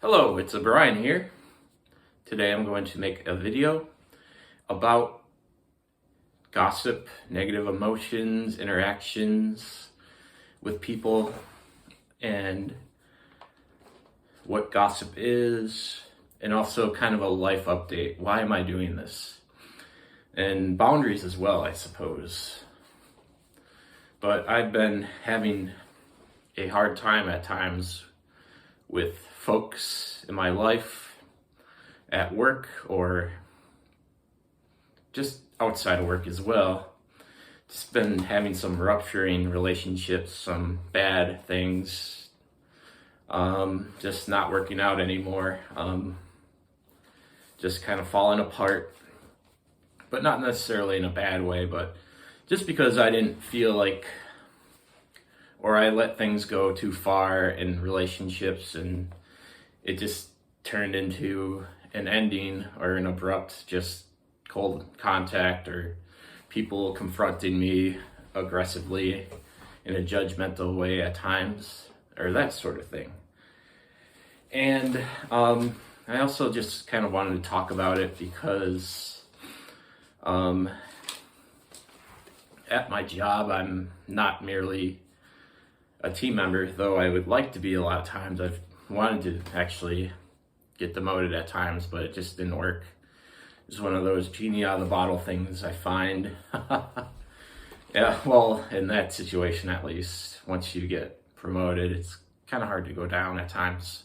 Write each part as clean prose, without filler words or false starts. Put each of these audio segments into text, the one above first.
Hello, it's Brian here. Today I'm going to make a video about gossip, negative emotions, interactions with people, and what gossip is, and also kind of a life update. Why am I doing this? And boundaries as well, I suppose. But I've been having a hard time at times with folks in my life, at work, or just outside of work as well. Just been having some rupturing relationships, some bad things, just not working out anymore, just kind of falling apart, but not necessarily in a bad way, but just because I didn't feel like, or I let things go too far in relationships, and it just turned into an ending or an abrupt, just cold contact, or people confronting me aggressively in a judgmental way at times, or that sort of thing. And I also just kind of wanted to talk about it because at my job, I'm not merely a team member, though I would like to be a lot of times. I've wanted to actually get demoted at times, but it just didn't work. It's one of those genie out of the bottle things I find. Yeah, well, in that situation at least, once you get promoted, it's kind of hard to go down at times.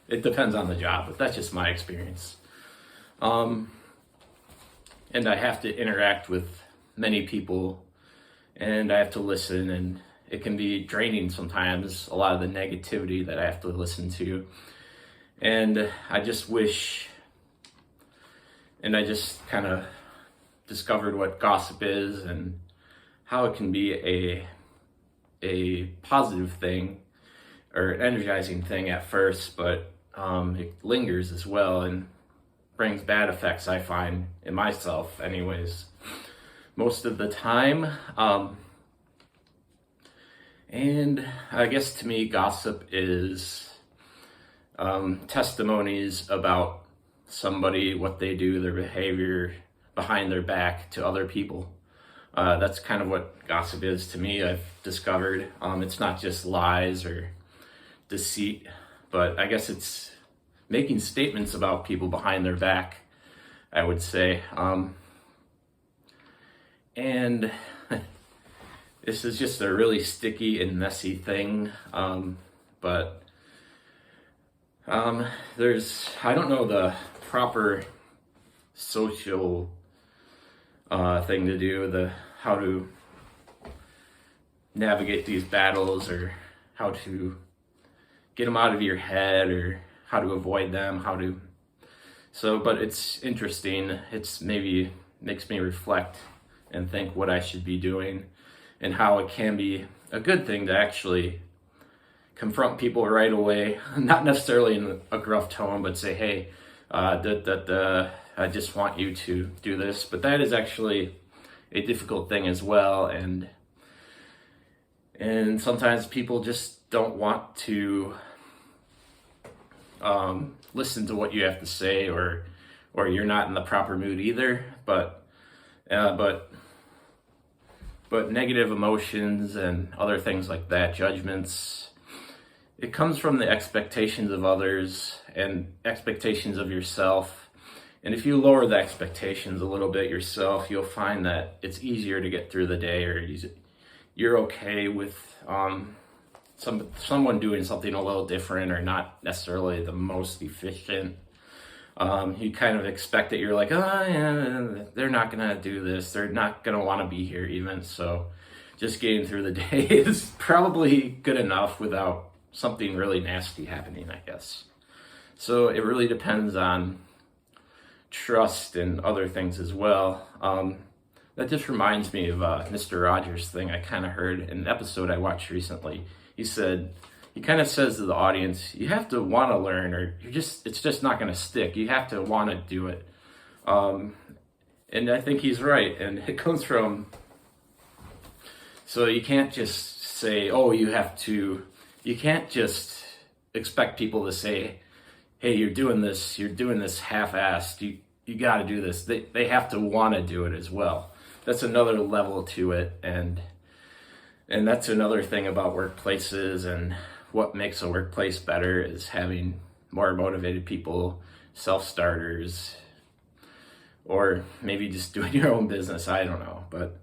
It depends on the job, but that's just my experience. And I have to interact with many people, and I have to listen, and it can be draining sometimes, a lot of the negativity that I have to listen to. And I just wish, and I just kind of discovered what gossip is and how it can be a positive thing or an energizing thing at first, but it lingers as well and brings bad effects, I find, in myself anyways, most of the time. And I guess to me, gossip is testimonies about somebody, what they do, their behavior behind their back to other people. That's kind of what gossip is to me, I've discovered. It's not just lies or deceit, but I guess it's making statements about people behind their back, I would say. And this is just a really sticky and messy thing, but I don't know the proper social thing to do, how to navigate these battles, or how to get them out of your head, or how to avoid them, but it's interesting. It's maybe makes me reflect and think what I should be doing, and how it can be a good thing to actually confront people right away, not necessarily in a gruff tone, but say, hey, I just want you to do this. But that is actually a difficult thing as well, and sometimes people just don't want to listen to what you have to say, or you're not in the proper mood either. But negative emotions and other things like that, judgments, it comes from the expectations of others and expectations of yourself. And if you lower the expectations a little bit yourself, you'll find that it's easier to get through the day, or you're okay with someone doing something a little different, or not necessarily the most efficient. You kind of expect it. You're like, oh yeah, they're not gonna do this. They're not gonna want to be here even. So just getting through the day is probably good enough without something really nasty happening, I guess. So it really depends on trust and other things as well. That just reminds me of Mr. Rogers' thing I kind of heard in an episode I watched recently. He kind of says to the audience, you have to want to learn, or it's just not going to stick. You have to want to do it. And I think he's right. And it comes from, so you can't just say, oh, you can't just expect people to say, hey, you're doing this half-assed, you got to do this. They have to want to do it as well. That's another level to it, and that's another thing about workplaces, and what makes a workplace better is having more motivated people, self-starters, or maybe just doing your own business. I don't know, but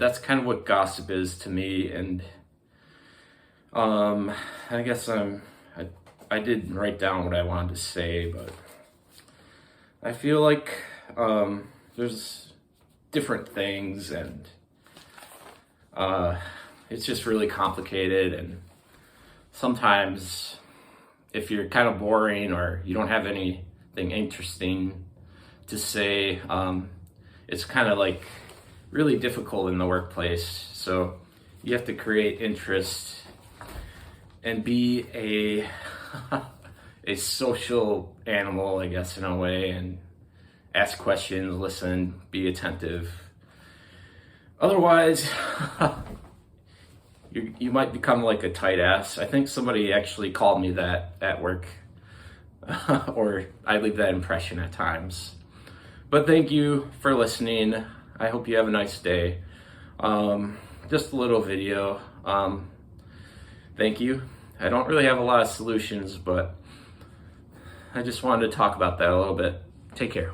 that's kind of what gossip is to me. And I guess I did write down what I wanted to say, but I feel like there's different things, and it's just really complicated. And sometimes if you're kind of boring or you don't have anything interesting to say, it's kind of like really difficult in the workplace. So you have to create interest and be a social animal, I guess, in a way, and ask questions, listen, be attentive. Otherwise, you might become like a tight ass. I think somebody actually called me that at work, or I leave that impression at times. But thank you for listening. I hope you have a nice day. Just a little video. Thank you. I don't really have a lot of solutions, but I just wanted to talk about that a little bit. Take care.